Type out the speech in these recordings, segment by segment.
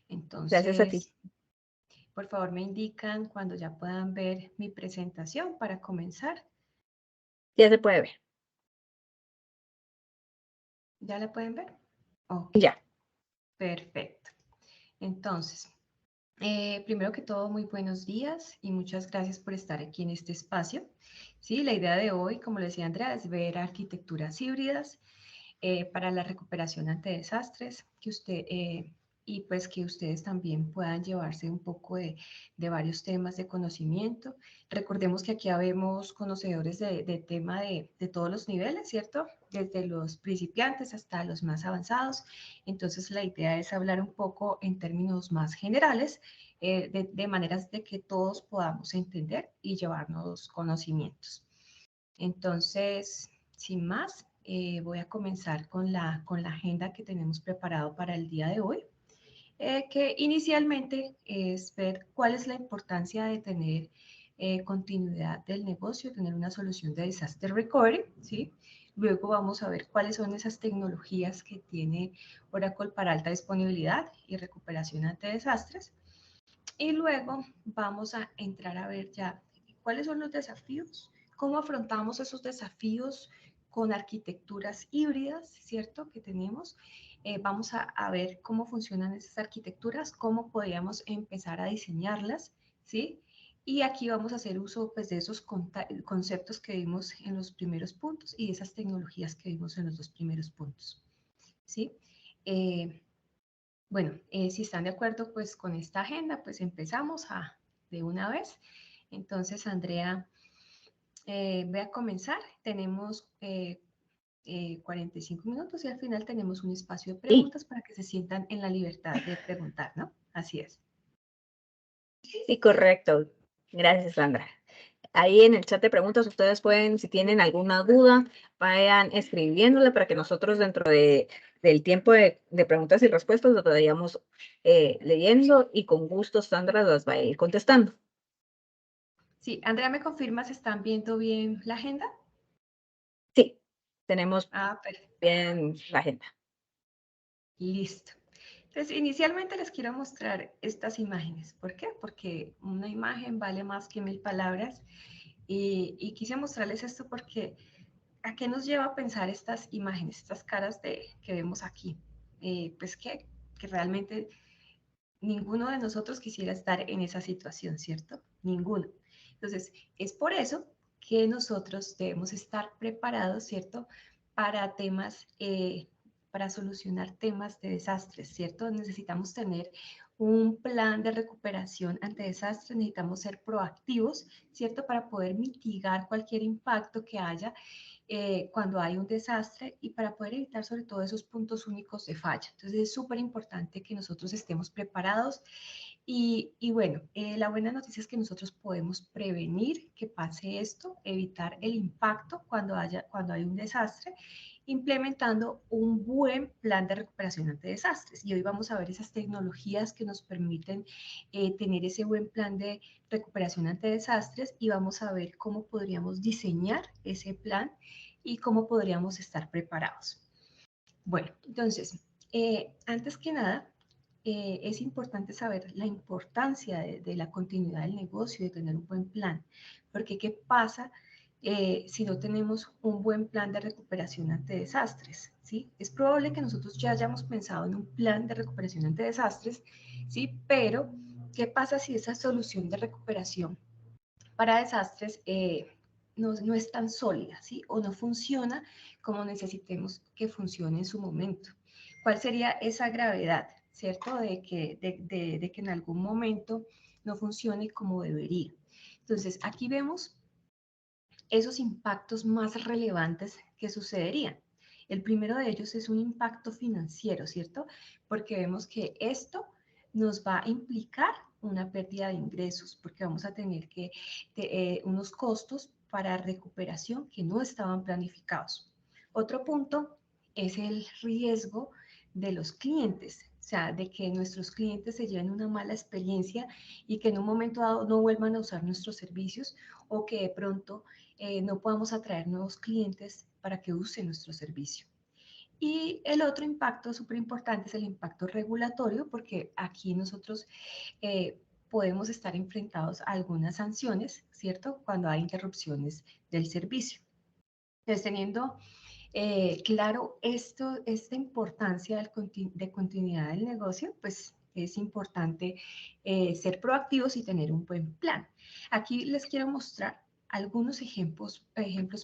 Gracias a ti. Entonces, por favor, me indican cuando ya puedan ver mi presentación para comenzar. Ya se puede ver. ¿Ya la pueden ver? Ok, Ya. perfecto. Entonces, primero que todo, muy buenos días y muchas gracias por estar aquí en este espacio. Sí, la idea de hoy, como le decía Andrea, es ver arquitecturas híbridas para la recuperación ante desastres, y pues que ustedes también puedan llevarse un poco de varios temas de conocimiento. Recordemos que aquí habemos conocedores de tema de todos los niveles, ¿cierto? Desde los principiantes hasta los más avanzados. Entonces la idea es hablar un poco en términos más generales, de maneras de que todos podamos entender y llevarnos conocimientos. Entonces, sin más, voy a comenzar con la agenda que tenemos preparado para el día de hoy, que inicialmente es ver cuál es la importancia de tener continuidad del negocio, tener una solución de disaster recovery, ¿sí? Luego vamos a ver cuáles son esas tecnologías que tiene Oracle para alta disponibilidad y recuperación ante desastres. Y luego vamos a entrar a ver ya cuáles son los desafíos, cómo afrontamos esos desafíos con arquitecturas híbridas, ¿cierto? Que tenemos. Vamos a ver cómo funcionan esas arquitecturas, cómo podríamos empezar a diseñarlas, ¿sí? Y aquí vamos a hacer uso pues, de esos conceptos que vimos en los primeros puntos y esas tecnologías que vimos en los dos primeros puntos, ¿sí? Bueno, si están de acuerdo pues con esta agenda, pues empezamos de una vez. Entonces, Andrea, voy a comenzar. Tenemos 45 minutos y al final tenemos un espacio de Sí, preguntas para que se sientan en la libertad de preguntar, ¿no? Así es. sí, correcto. Gracias, Sandra. Ahí en el chat de preguntas ustedes pueden, si tienen alguna duda, vayan escribiéndole para que nosotros del tiempo de preguntas y respuestas lo vayamos leyendo y con gusto Sandra las va a ir contestando. Sí, Andrea, ¿me confirmas? ¿Están viendo bien la agenda? Sí, tenemos Ah, perfecto. bien la agenda. Listo. Entonces, inicialmente les quiero mostrar estas imágenes. ¿Por qué? Porque una imagen vale más que 1000 palabras. Y quise mostrarles esto porque ¿a qué nos lleva a pensar estas imágenes, estas caras que vemos aquí? Pues que realmente ninguno de nosotros quisiera estar en esa situación, ¿cierto? Ninguno. Entonces, es por eso que nosotros debemos estar preparados, ¿cierto? Para temas, para solucionar temas de desastres, ¿cierto? Necesitamos tener un plan de recuperación ante desastres, necesitamos ser proactivos, ¿cierto? Para poder mitigar cualquier impacto que haya cuando hay un desastre y para poder evitar sobre todo esos puntos únicos de falla. Entonces es súper importante que nosotros estemos preparados y bueno, la buena noticia es que nosotros podemos prevenir que pase esto, evitar el impacto cuando hay un desastre, implementando un buen plan de recuperación ante desastres. Y hoy vamos a ver esas tecnologías que nos permiten tener ese buen plan de recuperación ante desastres y vamos a ver cómo podríamos diseñar ese plan y cómo podríamos estar preparados. Bueno, entonces, antes que nada, es importante saber la importancia de la continuidad del negocio, de tener un buen plan, porque ¿qué pasa si no tenemos un buen plan de recuperación ante desastres? ¿Sí? Es probable que nosotros ya hayamos pensado en un plan de recuperación ante desastres, ¿sí? Pero, ¿qué pasa si esa solución de recuperación para desastres no es tan sólida, ¿sí? O no funciona como necesitemos que funcione en su momento? ¿Cuál sería esa gravedad, ¿cierto? De que en algún momento no funcione como debería. Entonces, aquí vemos esos impactos más relevantes que sucederían. El primero de ellos es un impacto financiero, ¿cierto? Porque vemos que esto nos va a implicar una pérdida de ingresos, porque vamos a tener unos costos para recuperación que no estaban planificados. Otro punto es el riesgo de los clientes, o sea, de que nuestros clientes se lleven una mala experiencia y que en un momento dado no vuelvan a usar nuestros servicios o que de pronto no podamos atraer nuevos clientes para que usen nuestro servicio. Y el otro impacto súper importante es el impacto regulatorio, porque aquí nosotros podemos estar enfrentados a algunas sanciones, ¿cierto? Cuando hay interrupciones del servicio. Entonces, teniendo claro esta importancia de continuidad del negocio, pues es importante ser proactivos y tener un buen plan. Aquí les quiero mostrar algunos ejemplos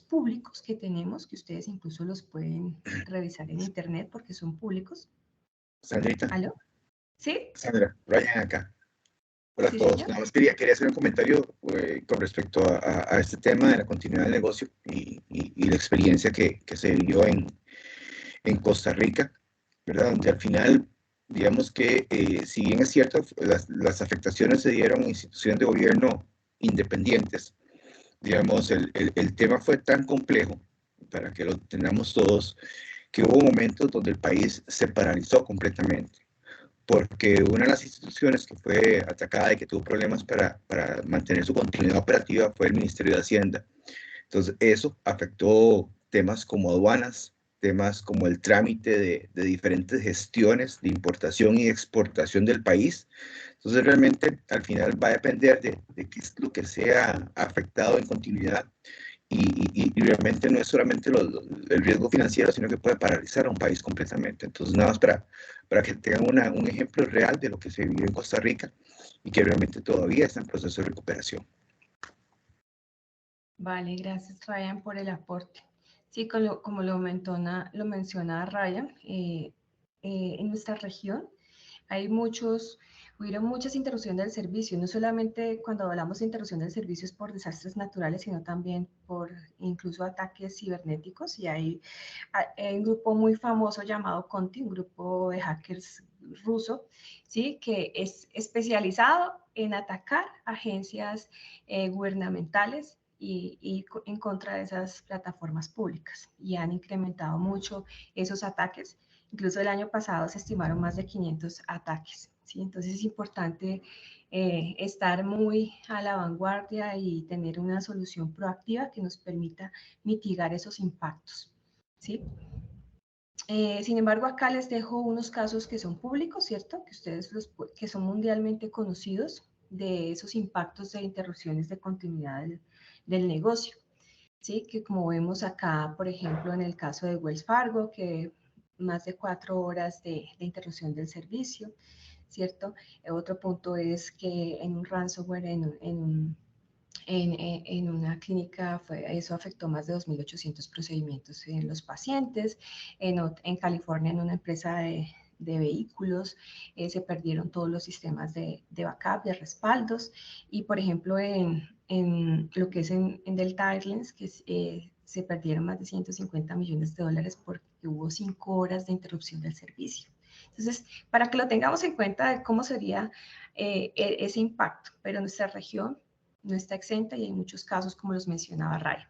públicos que tenemos, que ustedes incluso los pueden revisar en internet porque son públicos. Sandrita. ¿Aló? ¿Sí? Sandra, Ryan acá. Hola a ¿Sí, todos. señor? Nada más quería hacer un comentario con respecto a este tema de la continuidad del negocio y la experiencia que se vivió en Costa Rica, ¿verdad? Donde al final, digamos que si bien es cierto, las afectaciones se dieron en instituciones de gobierno independientes, digamos, el tema fue tan complejo, para que lo tengamos todos, que hubo momentos donde el país se paralizó completamente, porque una de las instituciones que fue atacada y que tuvo problemas para mantener su continuidad operativa fue el Ministerio de Hacienda. Entonces, eso afectó temas como aduanas, temas como el trámite de diferentes gestiones de importación y exportación del país. Entonces, realmente, al final va a depender de qué es lo que sea afectado en continuidad. Y realmente no es solamente el riesgo financiero, sino que puede paralizar a un país completamente. Entonces, nada más para que tengan un ejemplo real de lo que se vive en Costa Rica y que realmente todavía está en proceso de recuperación. Vale, gracias Ryan por el aporte. Sí, como lo menciona Ryan, en nuestra región hubieron muchas interrupciones del servicio, no solamente cuando hablamos de interrupción del servicio es por desastres naturales, sino también por incluso ataques cibernéticos, y hay un grupo muy famoso llamado Conti, un grupo de hackers ruso, ¿sí? Que es especializado en atacar agencias gubernamentales y en contra de esas plataformas públicas, y han incrementado mucho esos ataques. Incluso el año pasado se estimaron más de 500 ataques, ¿sí? Entonces es importante estar muy a la vanguardia y tener una solución proactiva que nos permita mitigar esos impactos, ¿sí? Sin embargo, acá les dejo unos casos que son públicos, ¿cierto? Que son mundialmente conocidos, de esos impactos de interrupciones de continuidad del negocio, ¿sí? Que como vemos acá, por ejemplo, en el caso de Wells Fargo, que más de 4 horas de interrupción del servicio, ¿cierto? Otro punto es que en un ransomware, en una clínica, eso afectó más de 2.800 procedimientos en los pacientes. En California, en una empresa de vehículos, se perdieron todos los sistemas de backup, de respaldos. Y, por ejemplo, en lo que es en Delta Airlines, que se perdieron más de 150 millones de dólares porque hubo 5 horas de interrupción del servicio. Entonces, para que lo tengamos en cuenta de cómo sería ese impacto, pero nuestra región no está exenta y hay muchos casos como los mencionaba Ray.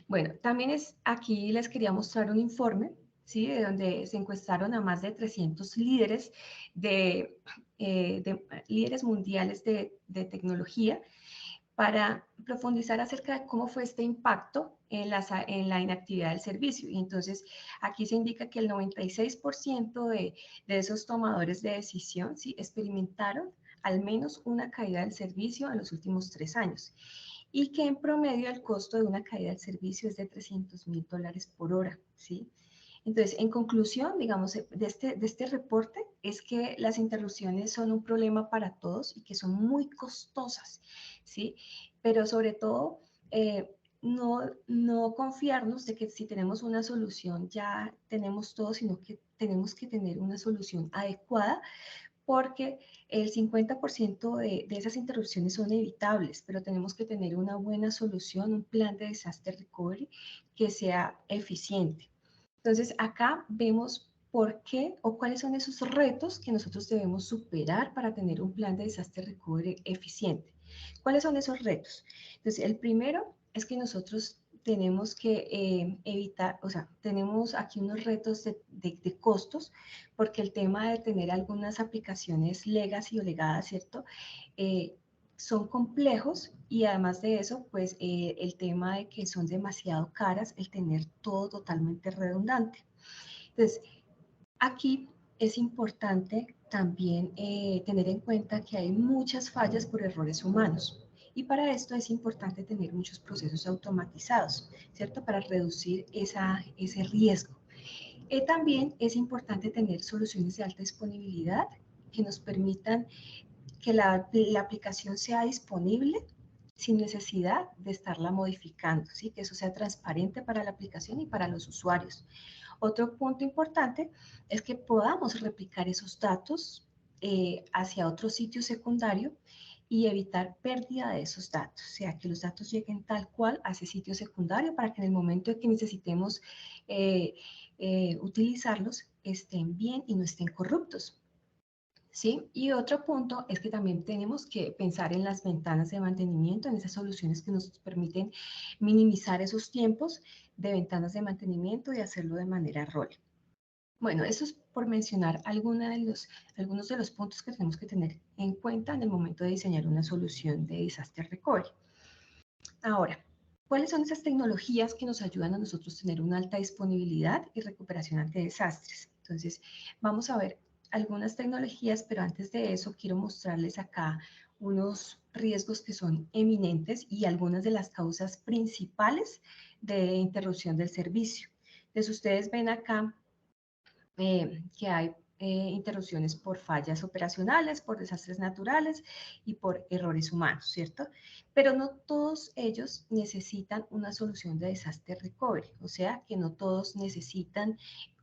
Bueno, también aquí les quería mostrar un informe, ¿sí? De donde se encuestaron a más de 300 líderes, líderes mundiales de tecnología, para profundizar acerca de cómo fue este impacto en la inactividad del servicio. Y entonces aquí se indica que el 96% de esos tomadores de decisión, ¿sí?, experimentaron al menos una caída del servicio en los últimos 3 años, y que en promedio el costo de una caída del servicio es de $300,000 por hora, ¿sí? Entonces, en conclusión, digamos, de este reporte, es que las interrupciones son un problema para todos y que son muy costosas, ¿sí? Pero sobre todo, no confiarnos de que si tenemos una solución ya tenemos todo, sino que tenemos que tener una solución adecuada, porque el 50% de esas interrupciones son evitables, pero tenemos que tener una buena solución, un plan de disaster recovery que sea eficiente. Entonces, acá vemos por qué o cuáles son esos retos que nosotros debemos superar para tener un plan de disaster recovery eficiente. ¿Cuáles son esos retos? Entonces, el primero es que nosotros tenemos que evitar, o sea, tenemos aquí unos retos de costos, porque el tema de tener algunas aplicaciones legacy o legadas, ¿cierto? Son complejos, y además de eso, pues el tema de que son demasiado caras, el tener todo totalmente redundante. Entonces, aquí es importante también tener en cuenta que hay muchas fallas por errores humanos. Y para esto es importante tener muchos procesos automatizados, ¿cierto? Para reducir ese riesgo. También es importante tener soluciones de alta disponibilidad que nos permitan que la aplicación sea disponible sin necesidad de estarla modificando, ¿sí? Que eso sea transparente para la aplicación y para los usuarios. Otro punto importante es que podamos replicar esos datos hacia otro sitio secundario y evitar pérdida de esos datos, o sea, que los datos lleguen tal cual a ese sitio secundario para que en el momento en que necesitemos utilizarlos estén bien y no estén corruptos. ¿Sí? Y otro punto es que también tenemos que pensar en las ventanas de mantenimiento, en esas soluciones que nos permiten minimizar esos tiempos de ventanas de mantenimiento y hacerlo de manera rol. Bueno, eso es por mencionar algunos de los puntos que tenemos que tener en cuenta en el momento de diseñar una solución de disaster recovery. Ahora, ¿cuáles son esas tecnologías que nos ayudan a nosotros tener una alta disponibilidad y recuperación ante desastres? Entonces, vamos a ver algunas tecnologías, pero antes de eso quiero mostrarles acá unos riesgos que son eminentes y algunas de las causas principales de interrupción del servicio. Entonces, ustedes ven acá que hay interrupciones por fallas operacionales, por desastres naturales y por errores humanos, ¿cierto? Pero no todos ellos necesitan una solución de disaster recovery, o sea, que no todos necesitan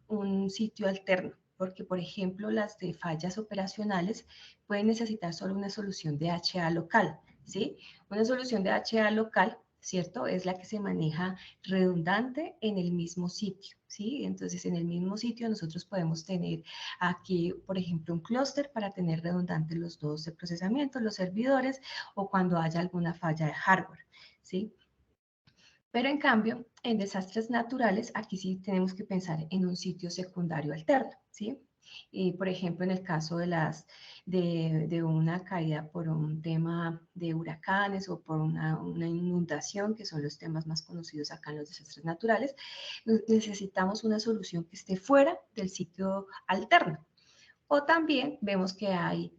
un sitio alterno, porque por ejemplo las de fallas operacionales pueden necesitar solo una solución de HA local, ¿sí? Una solución de HA local, ¿cierto? Es la que se maneja redundante en el mismo sitio, ¿sí? Entonces en el mismo sitio nosotros podemos tener aquí, por ejemplo, un clúster para tener redundantes los nodos de procesamiento, los servidores o cuando haya alguna falla de hardware, ¿sí? Pero en cambio, en desastres naturales, aquí sí tenemos que pensar en un sitio secundario alterno, ¿sí? Por ejemplo, en el caso de una caída por un tema de huracanes o por una inundación, que son los temas más conocidos acá en los desastres naturales, necesitamos una solución que esté fuera del sitio alterno. O también vemos que hay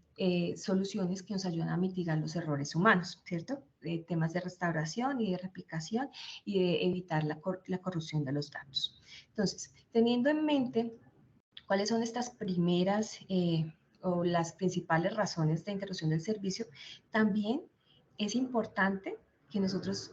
soluciones que nos ayudan a mitigar los errores humanos, ¿cierto? Temas de restauración y de replicación y de evitar la corrupción de los datos. Entonces, teniendo en mente cuáles son estas primeras o las principales razones de interrupción del servicio, también es importante que nosotros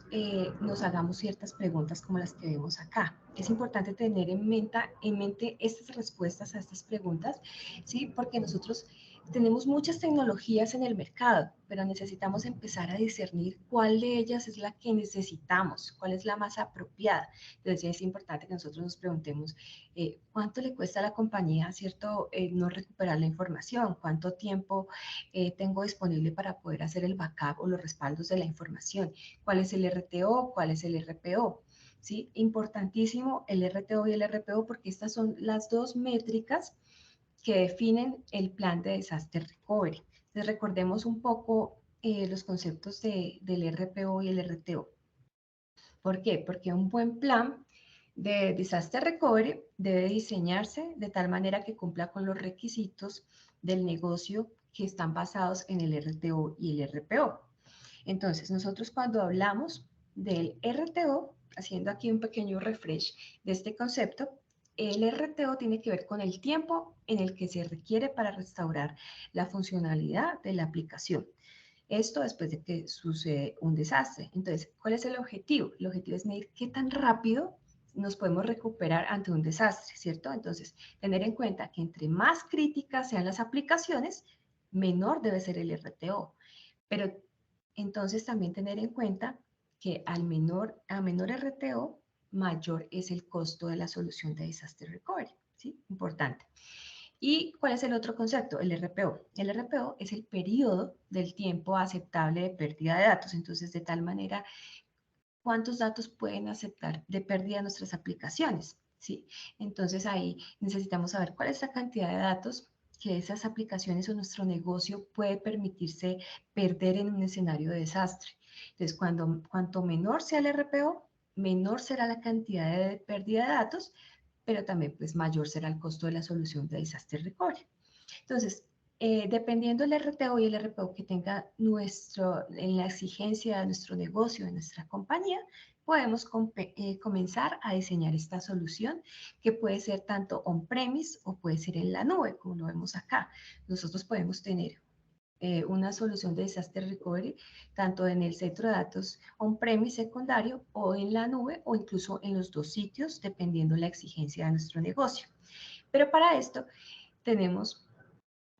nos hagamos ciertas preguntas como las que vemos acá. Es importante tener en mente estas respuestas a estas preguntas, ¿sí? Porque nosotros tenemos muchas tecnologías en el mercado, pero necesitamos empezar a discernir cuál de ellas es la que necesitamos, cuál es la más apropiada. Entonces es importante que nosotros nos preguntemos cuánto le cuesta a la compañía, ¿cierto? No recuperar la información, cuánto tiempo tengo disponible para poder hacer el backup o los respaldos de la información, cuál es el RTO, cuál es el RPO. ¿Sí? Importantísimo el RTO y el RPO porque estas son las dos métricas que definen el plan de disaster recovery. Entonces recordemos un poco los conceptos del RPO y el RTO. ¿Por qué? Porque un buen plan de disaster recovery debe diseñarse de tal manera que cumpla con los requisitos del negocio que están basados en el RTO y el RPO. Entonces, nosotros cuando hablamos del RTO, haciendo aquí un pequeño refresh de este concepto, el RTO tiene que ver con el tiempo en el que se requiere para restaurar la funcionalidad de la aplicación. Esto después de que sucede un desastre. Entonces, ¿cuál es el objetivo? El objetivo es medir qué tan rápido nos podemos recuperar ante un desastre, ¿cierto? Entonces, tener en cuenta que entre más críticas sean las aplicaciones, menor debe ser el RTO. Pero entonces también tener en cuenta que a menor RTO, mayor es el costo de la solución de disaster recovery, ¿sí? Importante. ¿Y cuál es el otro concepto? El RPO. El RPO es el periodo del tiempo aceptable de pérdida de datos. Entonces, de tal manera, ¿cuántos datos pueden aceptar de pérdida nuestras aplicaciones? ¿Sí? Entonces, ahí necesitamos saber cuál es la cantidad de datos que esas aplicaciones o nuestro negocio puede permitirse perder en un escenario de desastre. Entonces, cuanto menor sea el RPO, menor será la cantidad de pérdida de datos, pero también pues mayor será el costo de la solución de Disaster Recovery. Entonces, dependiendo del RTO y el RPO que tenga en la exigencia de nuestro negocio, de nuestra compañía, podemos comenzar a diseñar esta solución que puede ser tanto on-premise o puede ser en la nube, como lo vemos acá. Nosotros podemos tener una solución de Disaster Recovery tanto en el centro de datos on-premise secundario o en la nube o incluso en los dos sitios, dependiendo la exigencia de nuestro negocio. Pero para esto tenemos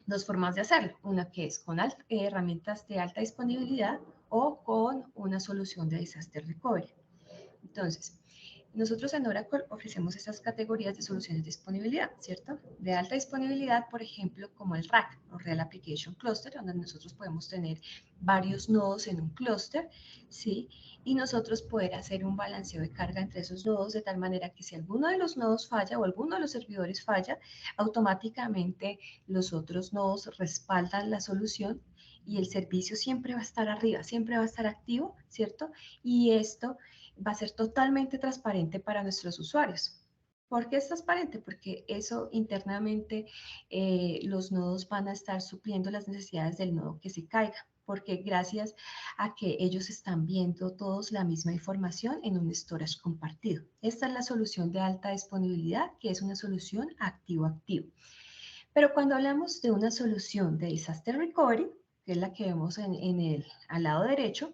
dos formas de hacerlo, una que es con herramientas de alta disponibilidad o con una solución de Disaster Recovery. Entonces, nosotros en Oracle ofrecemos estas categorías de soluciones de disponibilidad, ¿cierto? De alta disponibilidad, por ejemplo, como el RAC, o Real Application Cluster, donde nosotros podemos tener varios nodos en un clúster, ¿sí? Y nosotros poder hacer un balanceo de carga entre esos nodos de tal manera que si alguno de los nodos falla o alguno de los servidores falla, automáticamente los otros nodos respaldan la solución y el servicio siempre va a estar arriba, siempre va a estar activo, ¿cierto? Y esto va a ser totalmente transparente para nuestros usuarios. ¿Por qué es transparente? Porque eso internamente los nodos van a estar supliendo las necesidades del nodo que se caiga, porque gracias a que ellos están viendo todos la misma información en un storage compartido. Esta es la solución de alta disponibilidad, que es una solución activo-activo. Pero cuando hablamos de una solución de Disaster Recovery, que es la que vemos al lado derecho,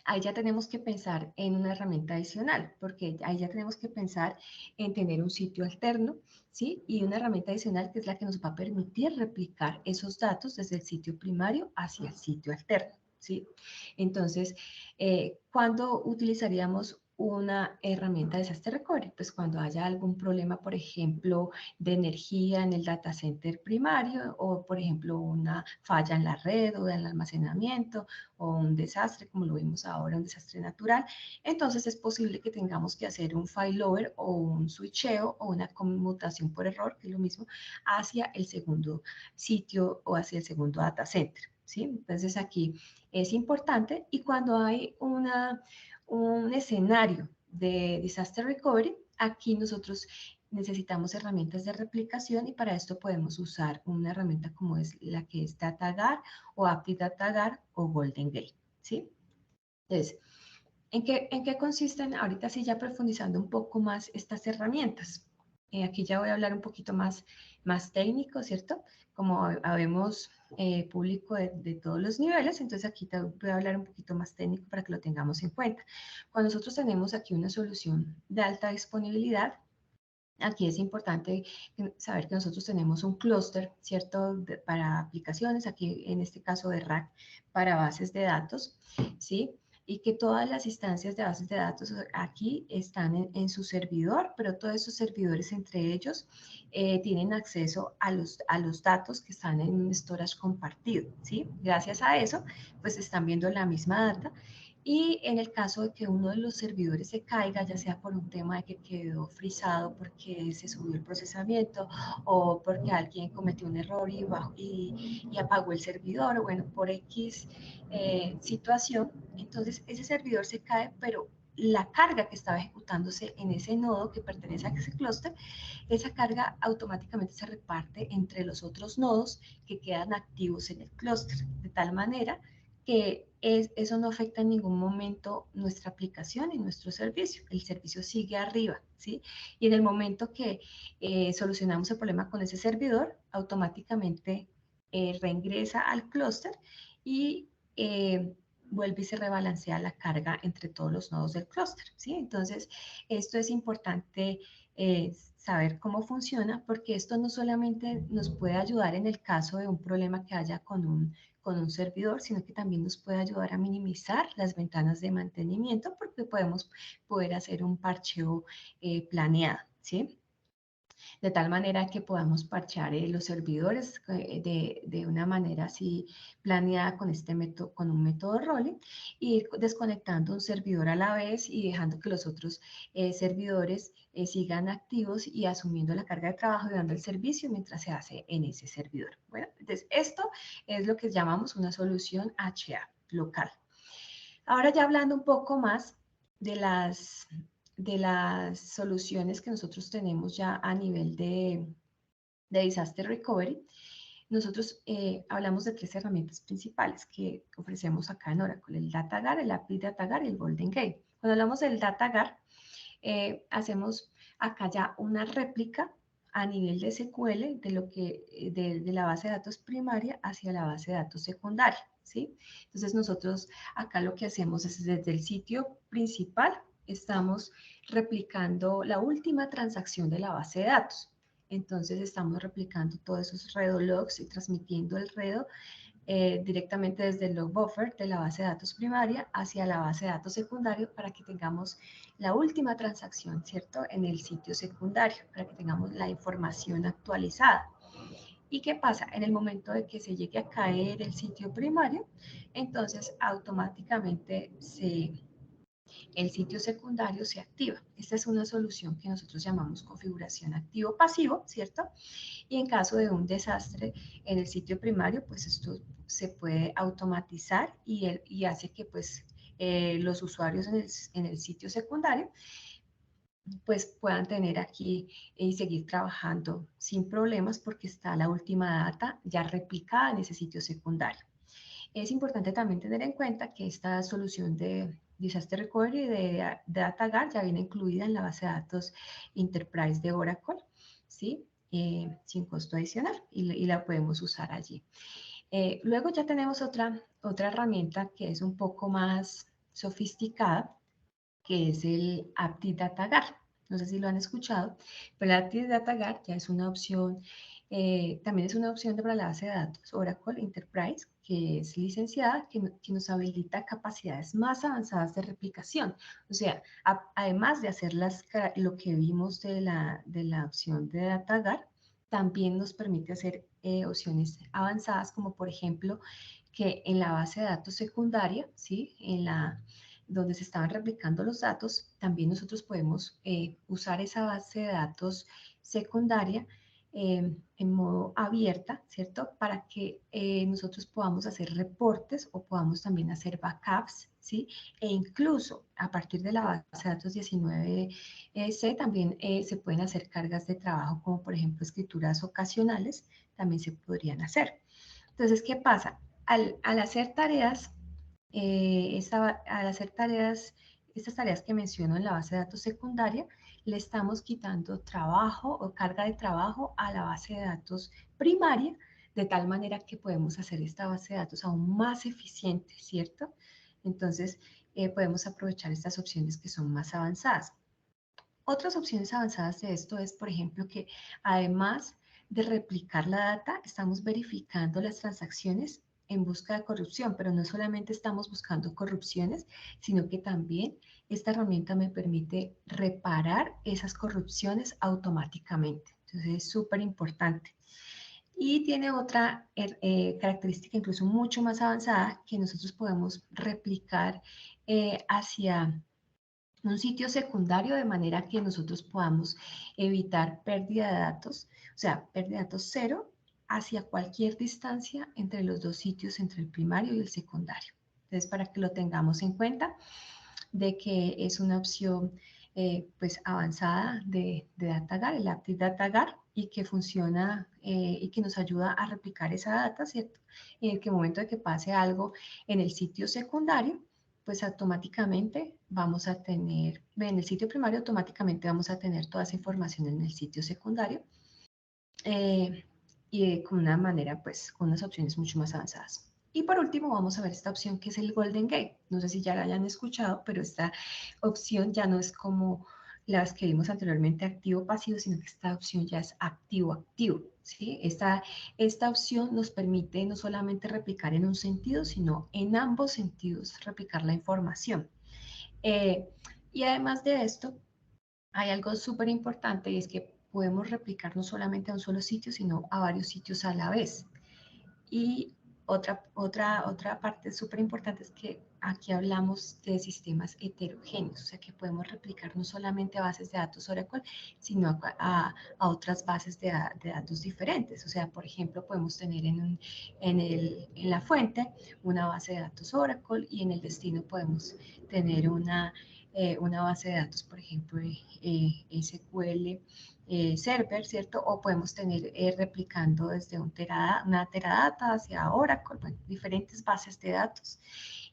ahí ya tenemos que pensar en una herramienta adicional, porque ahí ya tenemos que pensar en tener un sitio alterno, ¿sí? Y una herramienta adicional que es la que nos va a permitir replicar esos datos desde el sitio primario hacia el sitio alterno, ¿sí? Entonces, ¿cuándo utilizaríamos una herramienta de Disaster Recovery? Pues cuando haya algún problema, por ejemplo, de energía en el data center primario o, por ejemplo, una falla en la red o en el almacenamiento o un desastre, como lo vimos ahora, un desastre natural. Entonces es posible que tengamos que hacer un failover o un switcheo o una conmutación por error, que es lo mismo, hacia el segundo sitio o hacia el segundo data center, ¿sí? Entonces aquí es importante y cuando hay un escenario de Disaster Recovery, aquí nosotros necesitamos herramientas de replicación y para esto podemos usar una herramienta como es la que es DataGuard o AppDataGuard o Golden Gate, ¿sí? Entonces, ¿en qué consisten? Ahorita sí ya profundizando un poco más estas herramientas. Aquí ya voy a hablar un poquito más técnico, ¿cierto? Como habemos público de todos los niveles, entonces aquí te voy a hablar un poquito más técnico para que lo tengamos en cuenta. Cuando nosotros tenemos aquí una solución de alta disponibilidad, aquí es importante saber que nosotros tenemos un clúster, ¿cierto? Para aplicaciones, aquí en este caso de RAC, para bases de datos, ¿sí? Y que todas las instancias de bases de datos aquí están en su servidor, pero todos esos servidores entre ellos tienen acceso a los datos que están en un storage compartido, ¿sí? Gracias a eso, pues están viendo la misma data. Y en el caso de que uno de los servidores se caiga, ya sea por un tema de que quedó frisado porque se subió el procesamiento o porque alguien cometió un error y apagó el servidor, o bueno, por X situación, entonces ese servidor se cae, pero la carga que estaba ejecutándose en ese nodo que pertenece a ese clúster, esa carga automáticamente se reparte entre los otros nodos que quedan activos en el clúster, de tal manera que eso no afecta en ningún momento nuestra aplicación y nuestro servicio. El servicio sigue arriba, ¿sí? Y en el momento que solucionamos el problema con ese servidor, automáticamente reingresa al clúster y vuelve y se rebalancea la carga entre todos los nodos del clúster, ¿sí? Entonces, esto es importante saber cómo funciona, porque esto no solamente nos puede ayudar en el caso de un problema que haya con un servidor, sino que también nos puede ayudar a minimizar las ventanas de mantenimiento porque podemos poder hacer un parcheo planeado, ¿sí? De tal manera que podamos parchar los servidores de una manera así planeada con con un método rolling, y ir desconectando un servidor a la vez y dejando que los otros servidores sigan activos y asumiendo la carga de trabajo y dando el servicio mientras se hace en ese servidor. Bueno, entonces esto es lo que llamamos una solución HA local. Ahora ya hablando un poco más de las las soluciones que nosotros tenemos ya a nivel de Disaster Recovery, nosotros hablamos de 3 herramientas principales que ofrecemos acá en Oracle: el DataGuard, el API DataGuard y el Golden Gate. Cuando hablamos del DataGuard, hacemos acá ya una réplica a nivel de SQL de lo que de la base de datos primaria hacia la base de datos secundaria, ¿sí? Entonces nosotros acá lo que hacemos es desde el sitio principal estamos replicando la última transacción de la base de datos. Entonces estamos replicando todos esos redo logs y transmitiendo el redo directamente desde el log buffer de la base de datos primaria hacia la base de datos secundario para que tengamos la última transacción, ¿cierto? En el sitio secundario, para que tengamos la información actualizada. ¿Y qué pasa? En el momento de que se llegue a caer el sitio primario, entonces automáticamente el sitio secundario se activa. Esta es una solución que nosotros llamamos configuración activo-pasivo, ¿cierto? Y en caso de un desastre en el sitio primario, pues esto se puede automatizar y hace que pues los usuarios en el sitio secundario pues puedan tener aquí y seguir trabajando sin problemas porque está la última data ya replicada en ese sitio secundario. Es importante también tener en cuenta que esta solución de Disaster Recovery de DataGuard ya viene incluida en la base de datos Enterprise de Oracle, ¿sí? Sin costo adicional y la podemos usar allí. Luego ya tenemos otra herramienta que es un poco más sofisticada, que es el API DataGuard. No sé si lo han escuchado, pero el API DataGuard ya es una opción, también es una opción para la base de datos Oracle Enterprise, que es licenciada, que nos habilita capacidades más avanzadas de replicación. O sea, además de hacer lo que vimos de la opción de DataGuard, también nos permite hacer opciones avanzadas, como por ejemplo, que en la base de datos secundaria, ¿sí? Donde se estaban replicando los datos, también nosotros podemos usar esa base de datos secundaria en modo abierta, ¿cierto? Para que nosotros podamos hacer reportes o podamos también hacer backups, ¿sí? E incluso a partir de la base de datos 19C también se pueden hacer cargas de trabajo, como por ejemplo escrituras ocasionales, también se podrían hacer. Entonces, ¿qué pasa? Al hacer tareas, al hacer estas tareas que menciono en la base de datos secundaria, le estamos quitando trabajo o carga de trabajo a la base de datos primaria, de tal manera que podemos hacer esta base de datos aún más eficiente, ¿cierto? Entonces, podemos aprovechar estas opciones que son más avanzadas. Otras opciones avanzadas de esto es, por ejemplo, que además de replicar la data, estamos verificando las transacciones en busca de corrupción, pero no solamente estamos buscando corrupciones, sino que también esta herramienta me permite reparar esas corrupciones automáticamente. Entonces es súper importante. Y tiene otra característica incluso mucho más avanzada, que nosotros podemos replicar hacia un sitio secundario, de manera que nosotros podamos evitar pérdida de datos, o sea, pérdida de datos cero hacia cualquier distancia entre los dos sitios, entre el primario y el secundario. Entonces, para que lo tengamos en cuenta, de que es una opción pues avanzada de DataGuard, el API DataGuard, y que funciona y que nos ayuda a replicar esa data, ¿cierto? Y en el momento de que pase algo en el sitio secundario, pues automáticamente vamos a tener, en el sitio primario automáticamente vamos a tener toda esa información en el sitio secundario y con una manera, pues, con unas opciones mucho más avanzadas. Y por último vamos a ver esta opción que es el Golden Gate. No sé si ya la hayan escuchado, pero esta opción ya no es como las que vimos anteriormente activo-pasivo, sino que esta opción ya es activo-activo, ¿sí? Esta opción nos permite no solamente replicar en un sentido, sino en ambos sentidos replicar la información. Y además de esto, hay algo súper importante y es que podemos replicar no solamente a un solo sitio, sino a varios sitios a la vez. Y otra parte súper importante es que aquí hablamos de sistemas heterogéneos, o sea que podemos replicar no solamente a bases de datos Oracle, sino a otras bases de datos diferentes. O sea, por ejemplo, podemos tener en la fuente una base de datos Oracle y en el destino podemos tener una una base de datos, por ejemplo, SQL Server, ¿cierto? O podemos tener replicando desde una Teradata hacia Oracle, bueno, diferentes bases de datos.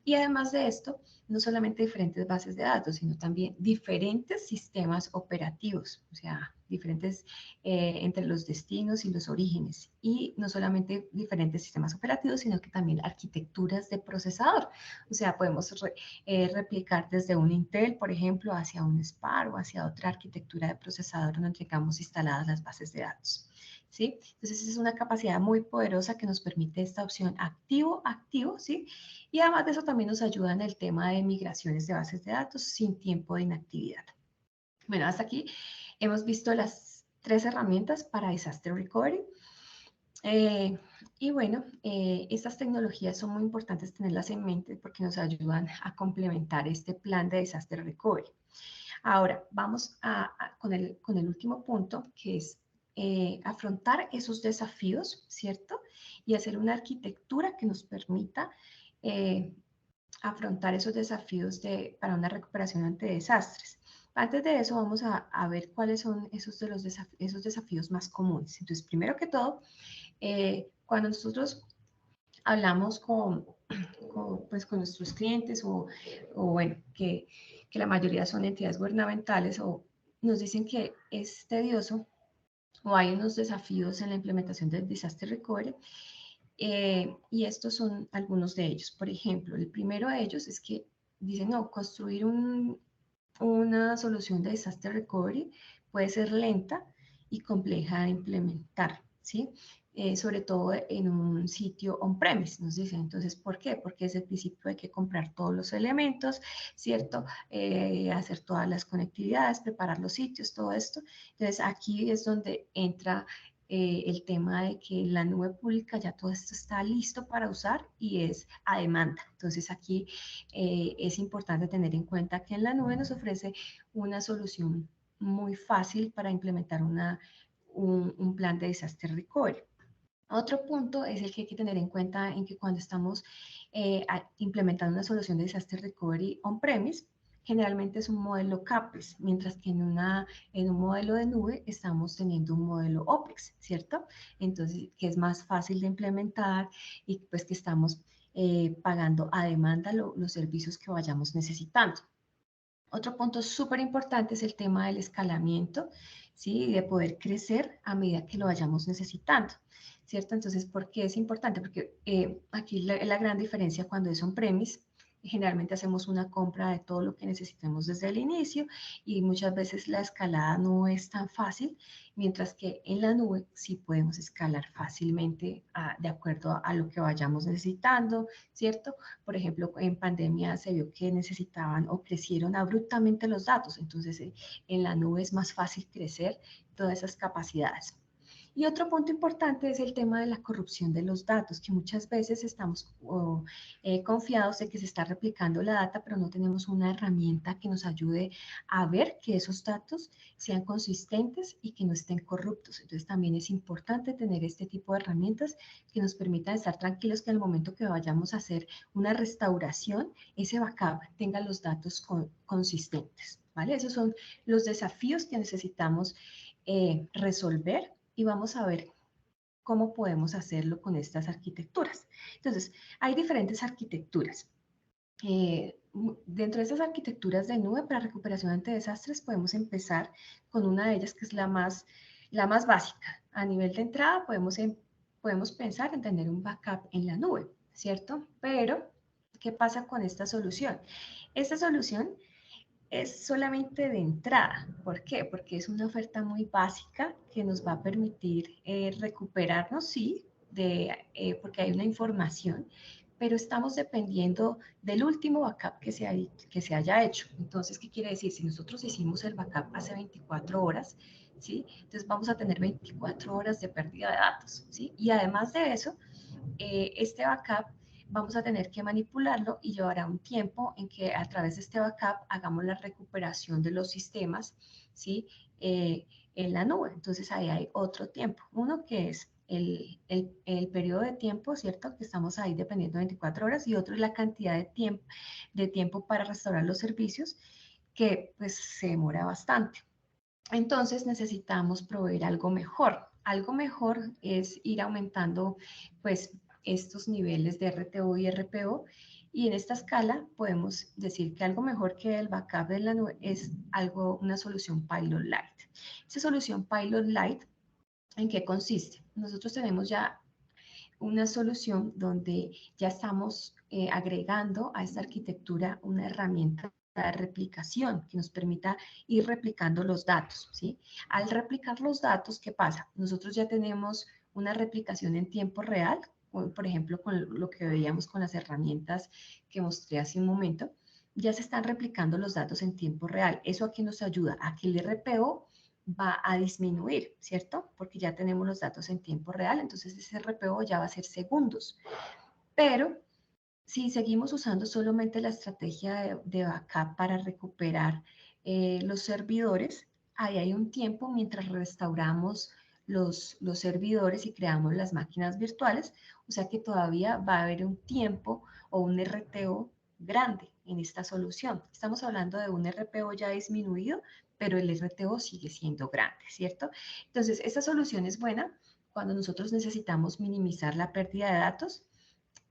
Y además de esto, no solamente diferentes bases de datos, sino también diferentes sistemas operativos, o sea, diferentes entre los destinos y los orígenes. Y no solamente diferentes sistemas operativos, sino que también arquitecturas de procesador. O sea, podemos replicar desde un Intel, por ejemplo, hacia un SPAR o hacia otra arquitectura de procesador donde tengamos instaladas las bases de datos. ¿Sí? Entonces, es una capacidad muy poderosa que nos permite esta opción activo, ¿sí? Y además de eso también nos ayuda en el tema de migraciones de bases de datos sin tiempo de inactividad. Bueno, hasta aquí hemos visto las 3 herramientas para Disaster Recovery. Y bueno, estas tecnologías son muy importantes tenerlas en mente porque nos ayudan a complementar este plan de Disaster Recovery. Ahora, vamos con el último punto, que es afrontar esos desafíos, ¿cierto? Y hacer una arquitectura que nos permita afrontar esos desafíos para una recuperación ante desastres. Antes de eso, vamos a ver cuáles son esos desafíos más comunes. Entonces, primero que todo, cuando nosotros hablamos con nuestros clientes o bueno, que la mayoría son entidades gubernamentales o nos dicen que es tedioso o hay unos desafíos en la implementación del Disaster Recovery, y estos son algunos de ellos. Por ejemplo, el primero de ellos es que dicen, no, construir una solución de Disaster Recovery puede ser lenta y compleja de implementar, ¿sí? Sobre todo en un sitio on-premise, nos dicen. Entonces, ¿por qué? Porque desde el principio hay que comprar todos los elementos, ¿cierto? Hacer todas las conectividades, preparar los sitios, todo esto. Entonces, aquí es donde entra el tema de que en la nube pública ya todo esto está listo para usar y es a demanda. Entonces, aquí es importante tener en cuenta que en la nube nos ofrece una solución muy fácil para implementar un plan de disaster recovery. Otro punto es el que hay que tener en cuenta en que cuando estamos implementando una solución de disaster recovery on-premise, generalmente es un modelo CAPEX, mientras que en un modelo de nube estamos teniendo un modelo OPEX, ¿cierto? Entonces, que es más fácil de implementar y pues que estamos pagando a demanda los servicios que vayamos necesitando. Otro punto súper importante es el tema del escalamiento, ¿sí? Y de poder crecer a medida que lo vayamos necesitando, ¿cierto? Entonces, ¿por qué es importante? Porque aquí la gran diferencia cuando es on-premise, generalmente hacemos una compra de todo lo que necesitamos desde el inicio y muchas veces la escalada no es tan fácil, mientras que en la nube sí podemos escalar fácilmente de acuerdo a lo que vayamos necesitando, ¿cierto? Por ejemplo, en pandemia se vio que necesitaban o crecieron abruptamente los datos, entonces en la nube es más fácil crecer todas esas capacidades. Y otro punto importante es el tema de la corrupción de los datos, que muchas veces estamos confiados de que se está replicando la data, pero no tenemos una herramienta que nos ayude a ver que esos datos sean consistentes y que no estén corruptos. Entonces también es importante tener este tipo de herramientas que nos permitan estar tranquilos que en el momento que vayamos a hacer una restauración, ese backup tenga los datos consistentes, ¿vale? Esos son los desafíos que necesitamos resolver y vamos a ver cómo podemos hacerlo con estas arquitecturas. Entonces, hay diferentes arquitecturas. Dentro de estas arquitecturas de nube para recuperación ante desastres, podemos empezar con una de ellas que es la más básica. A nivel de entrada, podemos pensar en tener un backup en la nube, ¿cierto? Pero, ¿qué pasa con esta solución? Esta solución es solamente de entrada. ¿Por qué? Porque es una oferta muy básica que nos va a permitir recuperarnos, sí, porque hay una información, pero estamos dependiendo del último backup que se haya hecho. Entonces, ¿qué quiere decir? Si nosotros hicimos el backup hace 24 horas, ¿sí? Entonces vamos a tener 24 horas de pérdida de datos, ¿sí? Y además de eso, este backup vamos a tener que manipularlo y llevará un tiempo en que a través de este backup hagamos la recuperación de los sistemas, ¿sí? En la nube. Entonces ahí hay otro tiempo. Uno que es el periodo de tiempo, ¿cierto? Que estamos ahí dependiendo de 24 horas y otro es la cantidad de tiempo para restaurar los servicios que pues se demora bastante. Entonces necesitamos proveer algo mejor. Algo mejor es ir aumentando pues estos niveles de RTO y RPO, y en esta escala podemos decir que algo mejor que el backup de la nube es una solución Pilot Lite. Esa solución Pilot Lite, ¿en qué consiste? Nosotros tenemos ya una solución donde ya estamos agregando a esta arquitectura una herramienta de replicación que nos permita ir replicando los datos, ¿sí? Al replicar los datos, ¿qué pasa? Nosotros ya tenemos una replicación en tiempo real, por ejemplo, con lo que veíamos con las herramientas que mostré hace un momento, ya se están replicando los datos en tiempo real. Eso aquí nos ayuda a que el RPO va a disminuir, ¿cierto? Porque ya tenemos los datos en tiempo real, entonces ese RPO ya va a ser segundos. Pero si seguimos usando solamente la estrategia de backup para recuperar los servidores, ahí hay un tiempo mientras restauramos los servidores y creamos las máquinas virtuales, o sea que todavía va a haber un tiempo o un RTO grande en esta solución. Estamos hablando de un RPO ya disminuido, pero el RTO sigue siendo grande, ¿cierto? Entonces, esta solución es buena cuando nosotros necesitamos minimizar la pérdida de datos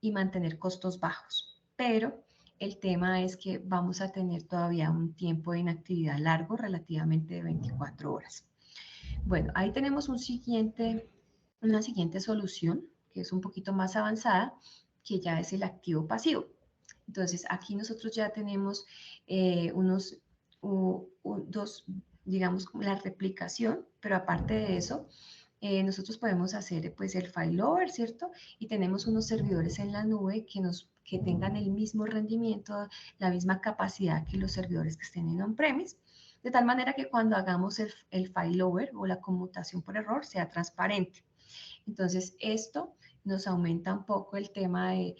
y mantener costos bajos. Pero el tema es que vamos a tener todavía un tiempo de inactividad largo, relativamente de 24 horas. Bueno, ahí tenemos una siguiente solución, que es un poquito más avanzada, que ya es el activo pasivo. Entonces, aquí nosotros ya tenemos digamos, la replicación, pero aparte de eso, nosotros podemos hacer pues el failover, ¿cierto? Y tenemos unos servidores en la nube que tengan el mismo rendimiento, la misma capacidad que los servidores que estén en on-premise, de tal manera que cuando hagamos el failover o la conmutación por error sea transparente. Entonces, esto nos aumenta un poco el tema de,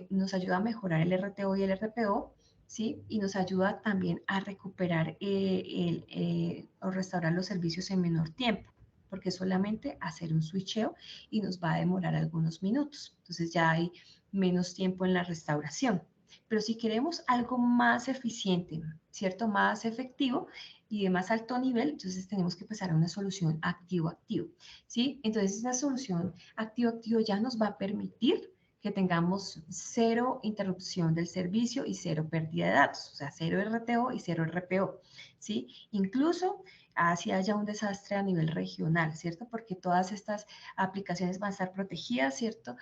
nos ayuda a mejorar el RTO y el RPO, ¿sí? Y nos ayuda también a recuperar o restaurar los servicios en menor tiempo, porque solamente hacer un switcheo y nos va a demorar algunos minutos. Entonces ya hay menos tiempo en la restauración. Pero si queremos algo más eficiente, ¿cierto? Más efectivo y de más alto nivel, entonces tenemos que pasar a una solución activo-activo, ¿sí? Entonces esa solución activo-activo ya nos va a permitir que tengamos cero interrupción del servicio y cero pérdida de datos, o sea, cero RTO y cero RPO, ¿sí? Incluso así haya un desastre a nivel regional, ¿cierto? Porque todas estas aplicaciones van a estar protegidas, ¿cierto?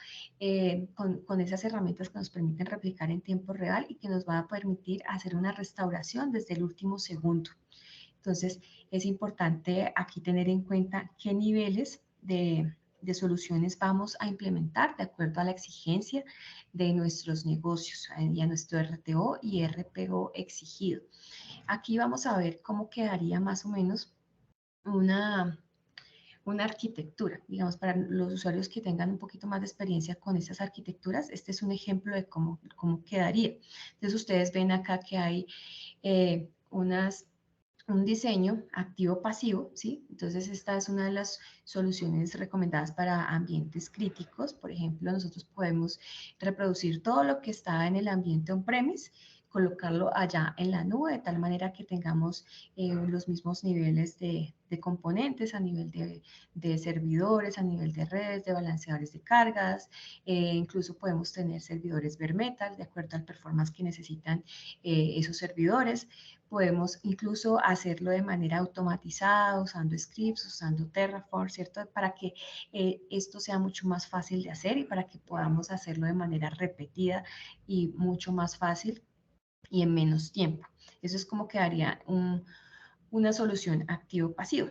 Con esas herramientas que nos permiten replicar en tiempo real y que nos van a permitir hacer una restauración desde el último segundo. Entonces, es importante aquí tener en cuenta qué niveles de soluciones vamos a implementar de acuerdo a la exigencia de nuestros negocios y a nuestro RTO y RPO exigido. Aquí vamos a ver cómo quedaría más o menos una arquitectura, digamos, para los usuarios que tengan un poquito más de experiencia con estas arquitecturas. Este es un ejemplo de cómo quedaría. Entonces, ustedes ven acá que hay un diseño activo-pasivo, ¿sí? Entonces, esta es una de las soluciones recomendadas para ambientes críticos. Por ejemplo, nosotros podemos reproducir todo lo que está en el ambiente on-premise, colocarlo allá en la nube, de tal manera que tengamos los mismos niveles de componentes a nivel de servidores, a nivel de redes, de balanceadores de cargas. Incluso podemos tener servidores bare metal, de acuerdo al performance que necesitan esos servidores. Podemos incluso hacerlo de manera automatizada, usando scripts, usando Terraform, ¿cierto? Para que esto sea mucho más fácil de hacer y para que podamos hacerlo de manera repetida y mucho más fácil y en menos tiempo. Eso es como quedaría una solución activo-pasivo.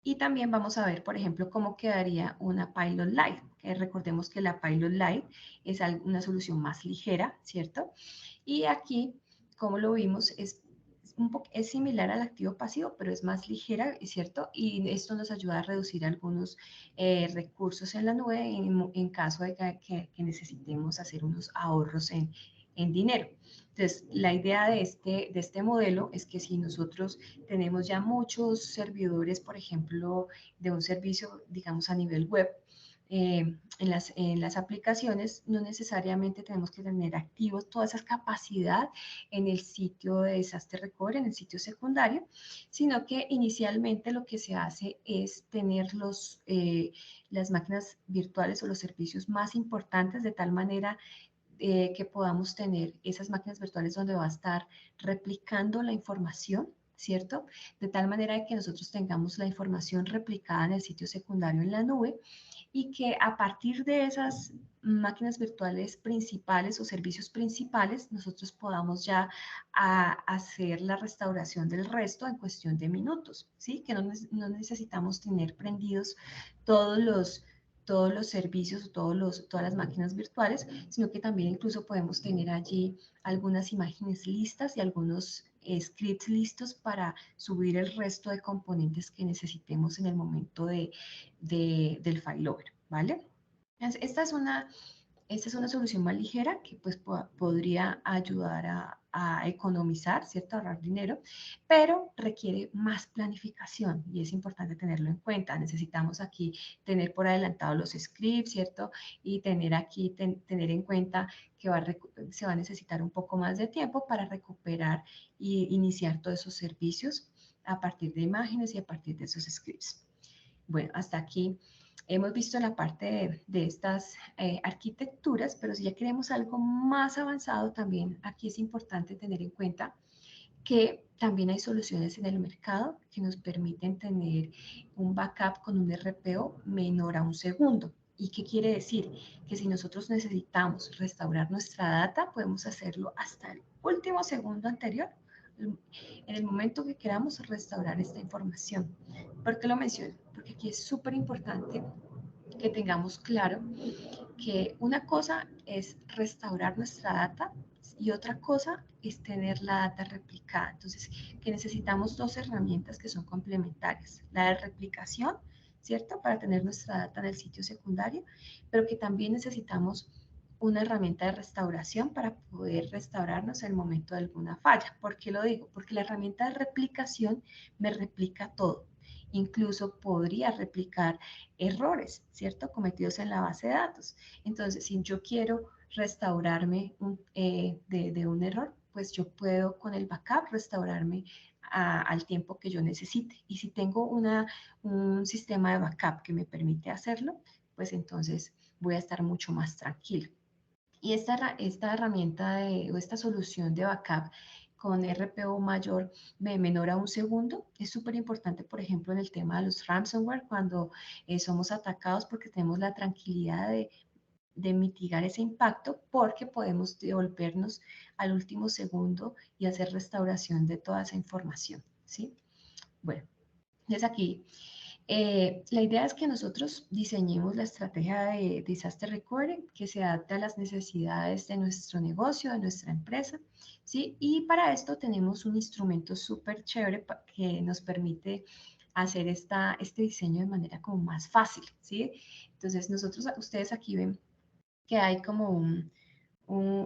Y también vamos a ver, por ejemplo, cómo quedaría una Pilot Lite. Recordemos que la Pilot Lite es una solución más ligera, ¿cierto? Y aquí, como lo vimos, es similar al activo pasivo, pero es más ligera, ¿cierto? Y esto nos ayuda a reducir algunos recursos en la nube en caso de que necesitemos hacer unos ahorros en dinero. Entonces, la idea de este modelo es que si nosotros tenemos ya muchos servidores, por ejemplo, de un servicio, digamos, a nivel web, en las aplicaciones, no necesariamente tenemos que tener activos toda esa capacidad en el sitio de Disaster Recovery, en el sitio secundario, sino que inicialmente lo que se hace es tener las máquinas virtuales o los servicios más importantes de tal manera que podamos tener esas máquinas virtuales donde va a estar replicando la información, ¿cierto? De tal manera que nosotros tengamos la información replicada en el sitio secundario en la nube y que a partir de esas máquinas virtuales principales o servicios principales, nosotros podamos ya hacer la restauración del resto en cuestión de minutos, ¿sí? Que no necesitamos tener prendidos todos los servicios o todas las máquinas virtuales, sino que también incluso podemos tener allí algunas imágenes listas y algunos scripts listos para subir el resto de componentes que necesitemos en el momento del failover, ¿vale? Entonces, esta es una solución más ligera que pues podría ayudar a economizar, ¿cierto? Ahorrar dinero, pero requiere más planificación y es importante tenerlo en cuenta. Necesitamos aquí tener por adelantado los scripts, ¿cierto? Y tener aquí, tener en cuenta que se va a necesitar un poco más de tiempo para recuperar e iniciar todos esos servicios a partir de imágenes y a partir de esos scripts. Bueno, hasta aquí hemos visto la parte de estas arquitecturas, pero si ya queremos algo más avanzado también, aquí es importante tener en cuenta que también hay soluciones en el mercado que nos permiten tener un backup con un RPO menor a un segundo. ¿Y qué quiere decir? Que si nosotros necesitamos restaurar nuestra data, podemos hacerlo hasta el último segundo anterior, en el momento que queramos restaurar esta información. ¿Por qué lo menciono? Porque aquí es súper importante que tengamos claro que una cosa es restaurar nuestra data y otra cosa es tener la data replicada. Entonces, que necesitamos dos herramientas que son complementarias. La de replicación, ¿cierto? Para tener nuestra data en el sitio secundario, pero que también necesitamos una herramienta de restauración para poder restaurarnos en el momento de alguna falla. ¿Por qué lo digo? Porque la herramienta de replicación me replica todo. Incluso podría replicar errores, ¿cierto? Cometidos en la base de datos. Entonces, si yo quiero restaurarme de un error, pues yo puedo con el backup restaurarme al tiempo que yo necesite. Y si tengo un sistema de backup que me permite hacerlo, pues entonces voy a estar mucho más tranquilo. Y esta herramienta o esta solución de backup con RPO menor a un segundo es súper importante, por ejemplo, en el tema de los ransomware, cuando somos atacados porque tenemos la tranquilidad de mitigar ese impacto porque podemos devolvernos al último segundo y hacer restauración de toda esa información, ¿sí? Bueno, entonces aquí la idea es que nosotros diseñemos la estrategia de Disaster Recovery que se adapte a las necesidades de nuestro negocio, de nuestra empresa, ¿sí? Y para esto tenemos un instrumento súper chévere que nos permite hacer este diseño de manera como más fácil, ¿sí? Entonces ustedes aquí ven que hay como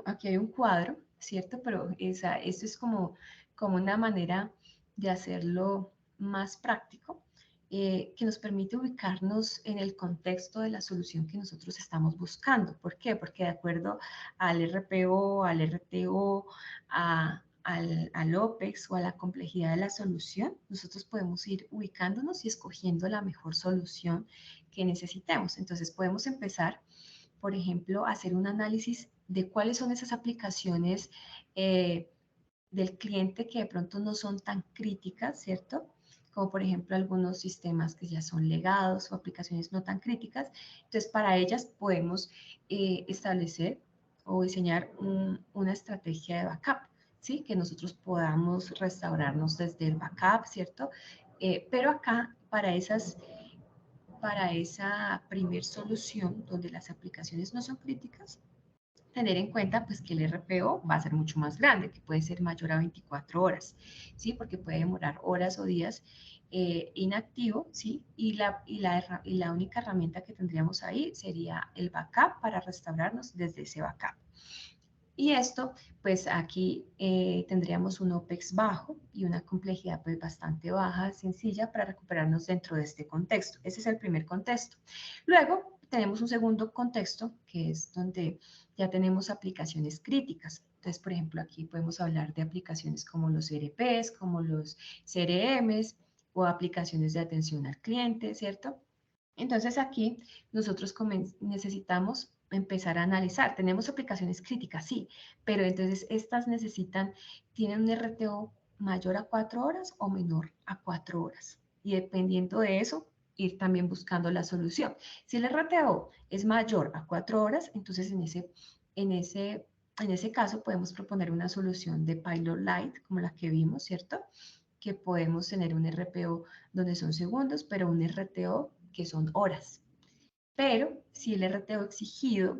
aquí hay un cuadro, ¿cierto? Pero esto es como una manera de hacerlo más práctico, que nos permite ubicarnos en el contexto de la solución que nosotros estamos buscando. ¿Por qué? Porque de acuerdo al RPO, al RTO, al OPEX o a la complejidad de la solución, nosotros podemos ir ubicándonos y escogiendo la mejor solución que necesitemos. Entonces podemos empezar, por ejemplo, hacer un análisis de cuáles son esas aplicaciones del cliente que de pronto no son tan críticas, ¿cierto? Como por ejemplo algunos sistemas que ya son legados o aplicaciones no tan críticas. Entonces, para ellas podemos establecer o diseñar una estrategia de backup, ¿sí? Que nosotros podamos restaurarnos desde el backup, ¿cierto? Pero acá, para esa primer solución donde las aplicaciones no son críticas, tener en cuenta pues que el RPO va a ser mucho más grande, que puede ser mayor a 24 horas, ¿sí? Porque puede demorar horas o días inactivo, ¿sí? Y la única herramienta que tendríamos ahí sería el backup para restaurarnos desde ese backup. Y esto, pues aquí tendríamos un OPEX bajo y una complejidad pues bastante baja, sencilla para recuperarnos dentro de este contexto. Ese es el primer contexto. Luego tenemos un segundo contexto, que es donde ya tenemos aplicaciones críticas. Entonces, por ejemplo, aquí podemos hablar de aplicaciones como los ERPs, como los CRMs o aplicaciones de atención al cliente, ¿cierto? Entonces, aquí nosotros necesitamos empezar a analizar. Tenemos aplicaciones críticas, sí, pero entonces estas tienen un RTO mayor a 4 horas o menor a 4 horas. Y dependiendo de eso, ir también buscando la solución. Si el RTO es mayor a 4 horas, entonces en ese caso podemos proponer una solución de Pilot Light, como la que vimos, ¿cierto? Que podemos tener un RPO donde son segundos, pero un RTO que son horas. Pero si el RTO exigido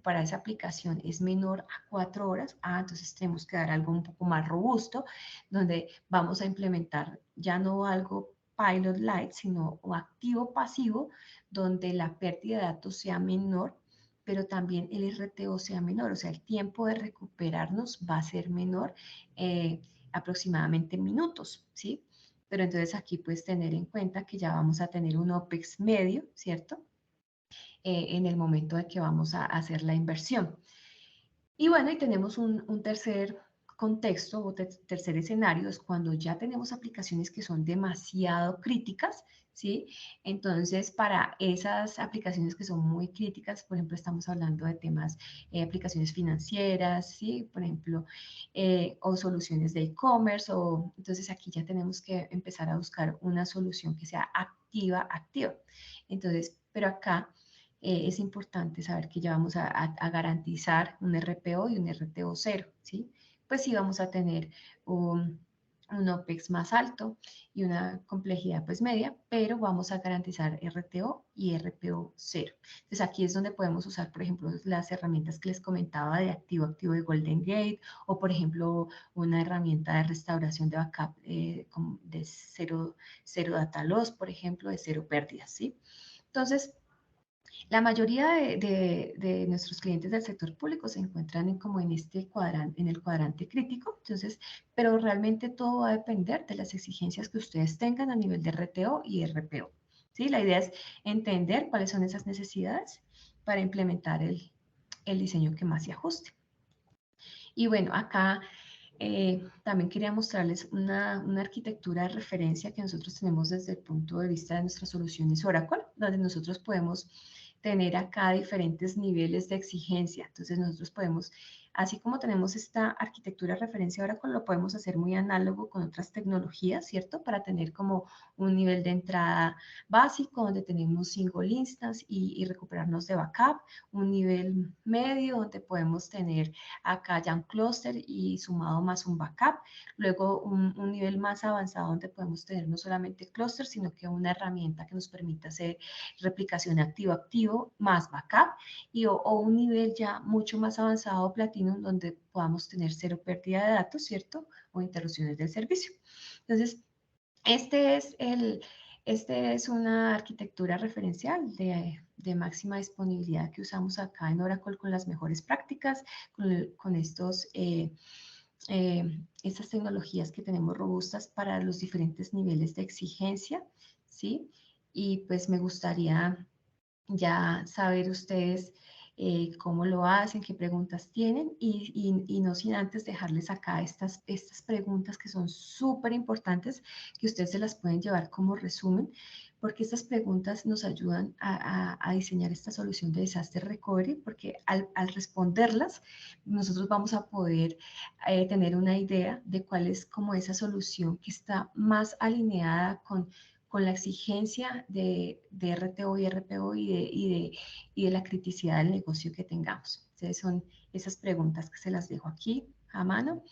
para esa aplicación es menor a 4 horas, entonces tenemos que dar algo un poco más robusto, donde vamos a implementar ya no algo Pilot Light, sino o activo pasivo, donde la pérdida de datos sea menor, pero también el RTO sea menor, o sea, el tiempo de recuperarnos va a ser menor, aproximadamente minutos, ¿sí? Pero entonces aquí puedes tener en cuenta que ya vamos a tener un OPEX medio, ¿cierto? En el momento de que vamos a hacer la inversión. Y bueno, y tenemos un tercer contexto o tercer escenario, es cuando ya tenemos aplicaciones que son demasiado críticas, ¿sí? Entonces, para esas aplicaciones que son muy críticas, por ejemplo, estamos hablando de temas, aplicaciones financieras, ¿sí? Por ejemplo, o soluciones de e-commerce, o entonces aquí ya tenemos que empezar a buscar una solución que sea activa. Entonces, pero acá es importante saber que ya vamos a garantizar un RPO y un RTO cero, ¿sí? Pues sí vamos a tener un OPEX más alto y una complejidad pues media, pero vamos a garantizar RTO y RPO cero. Entonces aquí es donde podemos usar, por ejemplo, las herramientas que les comentaba de activo de Golden Gate, o por ejemplo, una herramienta de restauración de backup de cero data loss, por ejemplo, de cero pérdidas, ¿sí? Entonces, la mayoría de nuestros clientes del sector público se encuentran como en este cuadrante, en el cuadrante crítico, entonces, pero realmente todo va a depender de las exigencias que ustedes tengan a nivel de RTO y RPO, ¿sí? La idea es entender cuáles son esas necesidades para implementar el diseño que más se ajuste. Y bueno, acá también quería mostrarles una arquitectura de referencia que nosotros tenemos desde el punto de vista de nuestras soluciones Oracle, donde nosotros podemos tener acá diferentes niveles de exigencia. Entonces nosotros podemos, así como tenemos esta arquitectura de referencia Oracle, lo podemos hacer muy análogo con otras tecnologías, ¿cierto? Para tener como un nivel de entrada básico, donde tenemos single instance y recuperarnos de backup, un nivel medio, donde podemos tener acá ya un clúster y sumado más un backup, luego un nivel más avanzado donde podemos tener no solamente clúster, sino que una herramienta que nos permita hacer replicación activo-activo más backup, o un nivel ya mucho más avanzado Platinum donde podamos tener cero pérdida de datos, ¿cierto? O interrupciones del servicio. Entonces, este es una arquitectura referencial de máxima disponibilidad que usamos acá en Oracle con las mejores prácticas, con estas tecnologías que tenemos robustas para los diferentes niveles de exigencia, ¿sí? Y pues me gustaría ya saber ustedes cómo lo hacen, qué preguntas tienen y no sin antes dejarles acá estas preguntas que son súper importantes, que ustedes se las pueden llevar como resumen, porque estas preguntas nos ayudan a diseñar esta solución de Disaster Recovery, porque al responderlas nosotros vamos a poder tener una idea de cuál es como esa solución que está más alineada con la exigencia de RTO y RPO y de la criticidad del negocio que tengamos. Entonces son esas preguntas que se las dejo aquí a mano,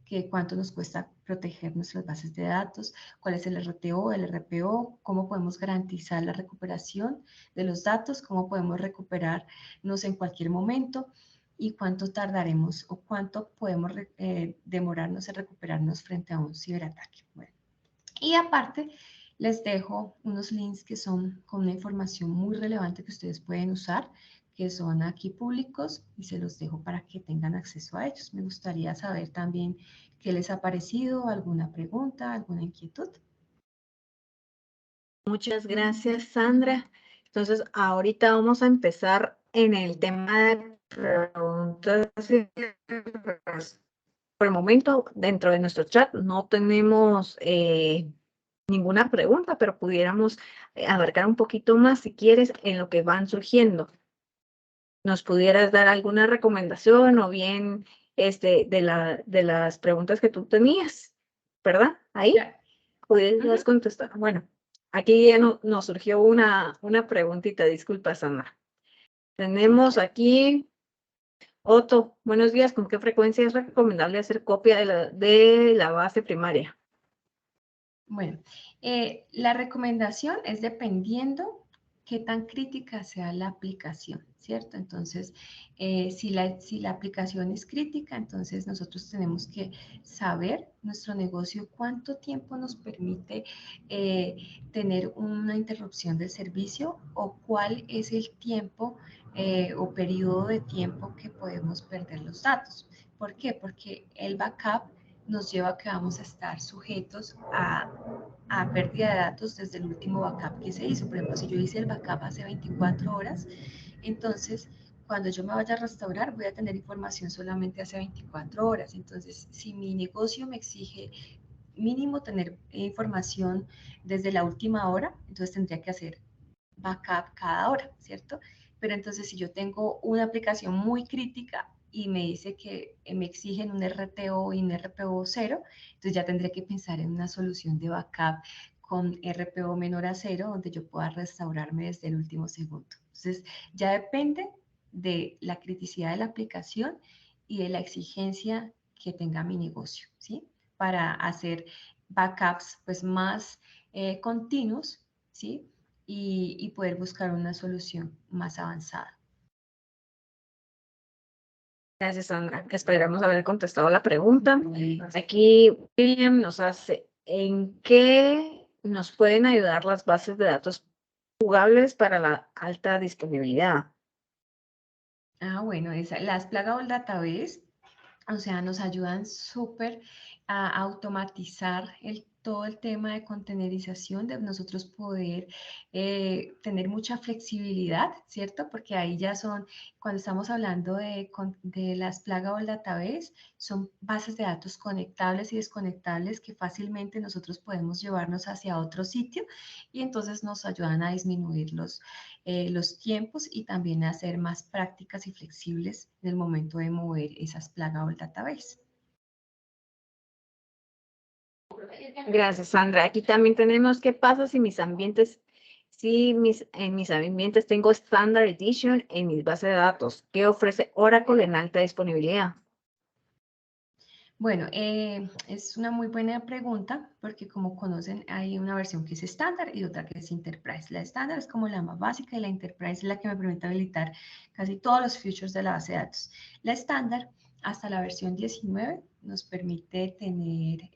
que cuánto nos cuesta proteger nuestras bases de datos, cuál es el RTO, el RPO, cómo podemos garantizar la recuperación de los datos, cómo podemos recuperarnos en cualquier momento y cuánto tardaremos o cuánto podemos demorarnos en recuperarnos frente a un ciberataque. Bueno, y aparte, les dejo unos links que son con una información muy relevante que ustedes pueden usar, que son aquí públicos y se los dejo para que tengan acceso a ellos. Me gustaría saber también qué les ha parecido, alguna pregunta, alguna inquietud. Muchas gracias, Sandra. Entonces, ahorita vamos a empezar en el tema de preguntas y respuestas. Por el momento, dentro de nuestro chat no tenemos ninguna pregunta, pero pudiéramos abarcar un poquito más, si quieres, en lo que van surgiendo. ¿Nos pudieras dar alguna recomendación o bien de las preguntas que tú tenías, verdad? Ahí Ya. pudieras contestar. Bueno, aquí ya nos surgió una preguntita, disculpa, Sandra. Tenemos aquí Otto, buenos días. ¿Con qué frecuencia es recomendable hacer copia de la base primaria? Bueno, la recomendación es dependiendo qué tan crítica sea la aplicación, ¿cierto? Entonces, si la aplicación es crítica, entonces nosotros tenemos que saber nuestro negocio cuánto tiempo nos permite tener una interrupción del servicio o cuál es el tiempo o periodo de tiempo que podemos perder los datos. ¿Por qué? Porque el backup nos lleva a que vamos a estar sujetos a pérdida de datos desde el último backup que se hizo. Por ejemplo, si yo hice el backup hace 24 horas, entonces cuando yo me vaya a restaurar voy a tener información solamente hace 24 horas. Entonces, si mi negocio me exige mínimo tener información desde la última hora, entonces tendría que hacer backup cada hora, ¿cierto? Pero entonces si yo tengo una aplicación muy crítica y me dice que me exigen un RTO y un RPO 0, entonces ya tendré que pensar en una solución de backup con RPO menor a 0, donde yo pueda restaurarme desde el último segundo. Entonces ya depende de la criticidad de la aplicación y de la exigencia que tenga mi negocio, ¿sí? Para hacer backups pues más continuos, ¿sí? Y poder buscar una solución más avanzada. Gracias, Sandra. Esperamos haber contestado la pregunta. Aquí William nos hace, ¿en qué nos pueden ayudar las bases de datos jugables para la alta disponibilidad? Bueno, las Plagable Database, o sea, nos ayudan súper a automatizar todo el tema de containerización, de nosotros poder tener mucha flexibilidad, ¿cierto? Porque ahí ya son, cuando estamos hablando de las Plagable Database, son bases de datos conectables y desconectables que fácilmente nosotros podemos llevarnos hacia otro sitio y entonces nos ayudan a disminuir los tiempos y también a ser más prácticas y flexibles en el momento de mover esas Plagable Database. Gracias, Sandra. Aquí también tenemos qué pasa si en mis ambientes tengo Standard Edition en mis bases de datos. ¿Qué ofrece Oracle en alta disponibilidad? Bueno, es una muy buena pregunta porque como conocen hay una versión que es estándar y otra que es Enterprise. La estándar es como la más básica y la Enterprise es la que me permite habilitar casi todos los features de la base de datos. La estándar hasta la versión 19 nos permite tener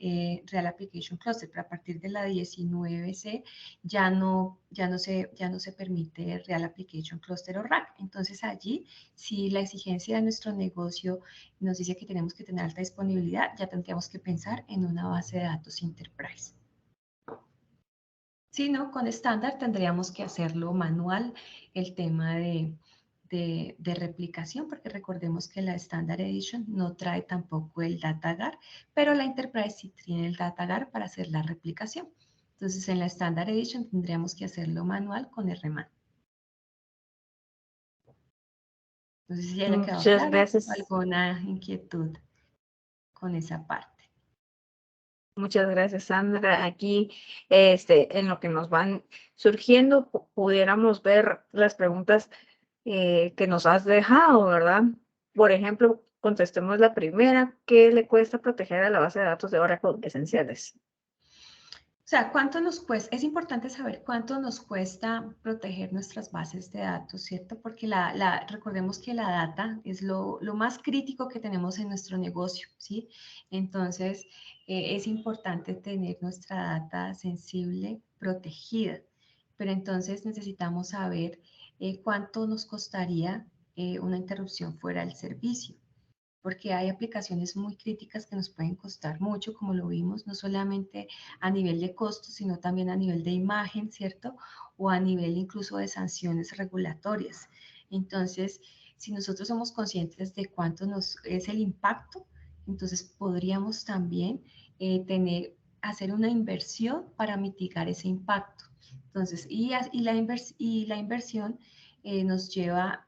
Real Application Cluster, pero a partir de la 19C ya no se permite Real Application Cluster o RAC. Entonces allí, si la exigencia de nuestro negocio nos dice que tenemos que tener alta disponibilidad, ya tendríamos que pensar en una base de datos Enterprise. Si no, con estándar tendríamos que hacerlo manual, el tema de replicación, porque recordemos que la Standard Edition no trae tampoco el DataGar, pero la Enterprise sí tiene el DataGar para hacer la replicación. Entonces, en la Standard Edition tendríamos que hacerlo manual con RMAN. No sé si ya haya quedado Muchas claro, gracias. alguna inquietud con esa parte. Muchas gracias, Sandra. Aquí, en lo que nos van surgiendo, pudiéramos ver las preguntas que nos has dejado, ¿verdad? Por ejemplo, contestemos la primera. ¿Qué le cuesta proteger a la base de datos de Oracle esenciales? O sea, ¿cuánto nos cuesta? Es importante saber cuánto nos cuesta proteger nuestras bases de datos, ¿cierto? Porque recordemos que la data es lo más crítico que tenemos en nuestro negocio, ¿sí? Entonces, es importante tener nuestra data sensible protegida. Pero entonces necesitamos saber cuánto nos costaría una interrupción fuera del servicio. porque hay aplicaciones muy críticas que nos pueden costar mucho, como lo vimos, no solamente a nivel de costos, sino también a nivel de imagen, ¿cierto? O a nivel incluso de sanciones regulatorias. Entonces, si nosotros somos conscientes de cuánto es el impacto, entonces podríamos también hacer una inversión para mitigar ese impacto. Entonces, y la inversión nos lleva,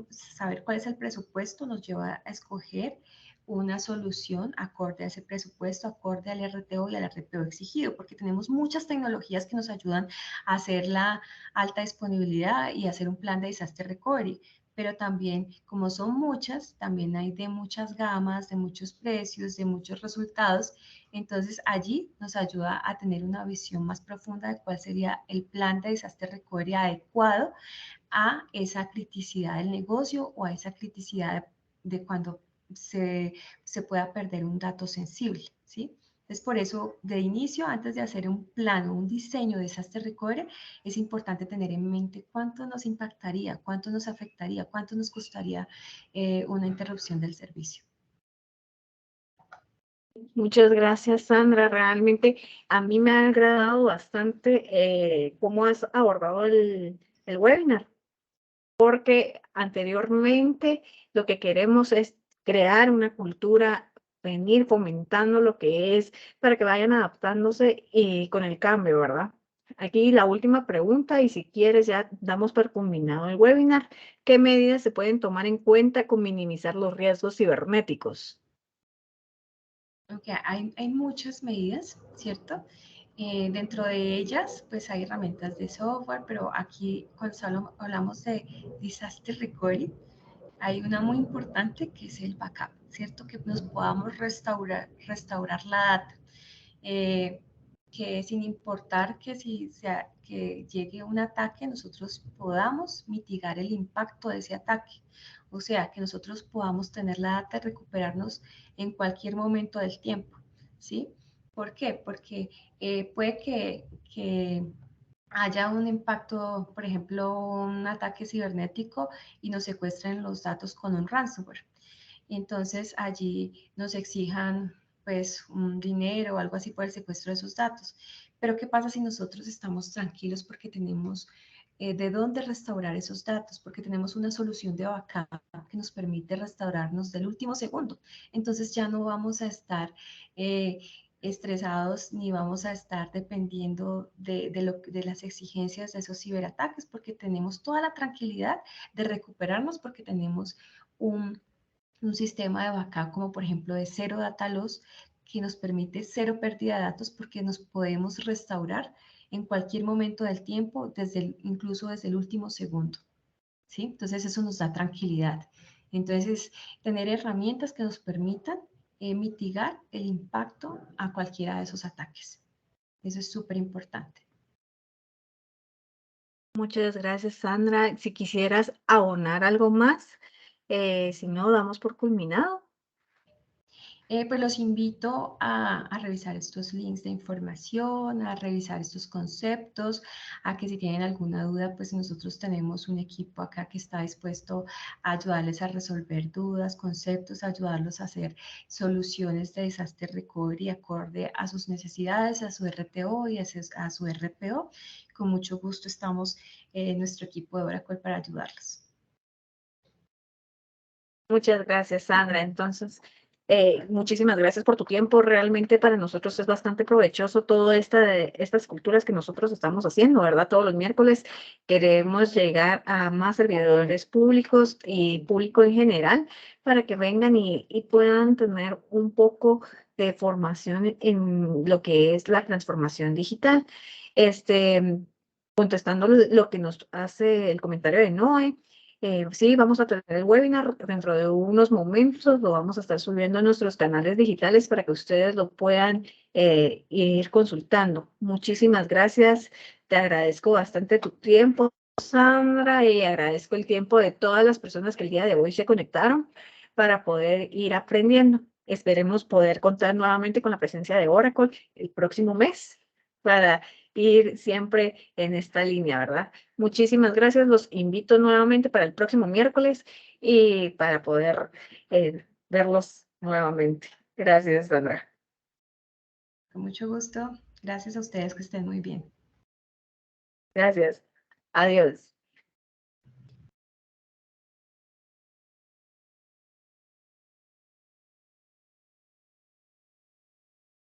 saber cuál es el presupuesto, nos lleva a escoger una solución acorde a ese presupuesto, acorde al RTO y al RPO exigido, porque tenemos muchas tecnologías que nos ayudan a hacer la alta disponibilidad y hacer un plan de disaster recovery, pero también, como son muchas, también hay de muchas gamas, de muchos precios, de muchos resultados. Entonces, allí nos ayuda a tener una visión más profunda de cuál sería el plan de disaster recovery adecuado a esa criticidad del negocio o a esa criticidad de cuando se pueda perder un dato sensible, ¿sí? Entonces, por eso, de inicio, antes de hacer un plan o un diseño de disaster recovery, es importante tener en mente cuánto nos impactaría, cuánto nos afectaría, cuánto nos costaría una interrupción del servicio. Muchas gracias, Sandra. Realmente a mí me ha agradado bastante cómo has abordado el webinar, porque anteriormente lo que queremos es crear una cultura, venir fomentando lo que es para que vayan adaptándose y con el cambio, ¿verdad? Aquí la última pregunta, y si quieres ya damos por culminado el webinar. ¿Qué medidas se pueden tomar en cuenta con minimizar los riesgos cibernéticos? Okay, hay muchas medidas, ¿cierto? Dentro de ellas, pues hay herramientas de software, pero aquí cuando solo hablamos de disaster recovery, hay una muy importante que es el backup, ¿cierto? Que nos podamos restaurar la data. Que sin importar que llegue un ataque, nosotros podamos mitigar el impacto de ese ataque. O sea, que nosotros podamos tener la data y recuperarnos en cualquier momento del tiempo, ¿sí? ¿Por qué? Porque puede que haya un impacto, por ejemplo, un ataque cibernético y nos secuestren los datos con un ransomware. Entonces allí nos exijan pues un dinero o algo así por el secuestro de esos datos. Pero ¿qué pasa si nosotros estamos tranquilos porque tenemos de dónde restaurar esos datos? Porque tenemos una solución de backup que nos permite restaurarnos del último segundo. Entonces ya no vamos a estar estresados ni vamos a estar dependiendo de las exigencias de esos ciberataques porque tenemos toda la tranquilidad de recuperarnos porque tenemos un sistema de backup como por ejemplo de cero data loss que nos permite cero pérdida de datos porque nos podemos restaurar en cualquier momento del tiempo, incluso desde el último segundo, ¿sí? Entonces eso nos da tranquilidad. Entonces, tener herramientas que nos permitan mitigar el impacto a cualquiera de esos ataques. Eso es súper importante. Muchas gracias, Sandra. Si quisieras abonar algo más, si no, damos por culminado. Pues los invito a revisar estos links de información, a revisar estos conceptos, a que si tienen alguna duda, pues nosotros tenemos un equipo acá que está dispuesto a ayudarles a resolver dudas, conceptos, a ayudarlos a hacer soluciones de disaster recovery acorde a sus necesidades, a su RTO y a su RPO. Con mucho gusto estamos en nuestro equipo de Oracle para ayudarlos. Muchas gracias, Sandra. Entonces, muchísimas gracias por tu tiempo. Realmente para nosotros es bastante provechoso todo estas culturas que nosotros estamos haciendo, ¿verdad? Todos los miércoles queremos llegar a más servidores públicos y público en general para que vengan y puedan tener un poco de formación en lo que es la transformación digital. Contestando lo que nos hace el comentario de Noé. Sí, vamos a tener el webinar dentro de unos momentos, lo vamos a estar subiendo a nuestros canales digitales para que ustedes lo puedan ir consultando. Muchísimas gracias, te agradezco bastante tu tiempo, Sandra, y agradezco el tiempo de todas las personas que el día de hoy se conectaron para poder ir aprendiendo. Esperemos poder contar nuevamente con la presencia de Oracle el próximo mes para ir siempre en esta línea, ¿verdad? Muchísimas gracias, los invito nuevamente para el próximo miércoles y para poder verlos nuevamente. Gracias, Sandra. Con mucho gusto. Gracias a ustedes, que estén muy bien. Gracias. Adiós.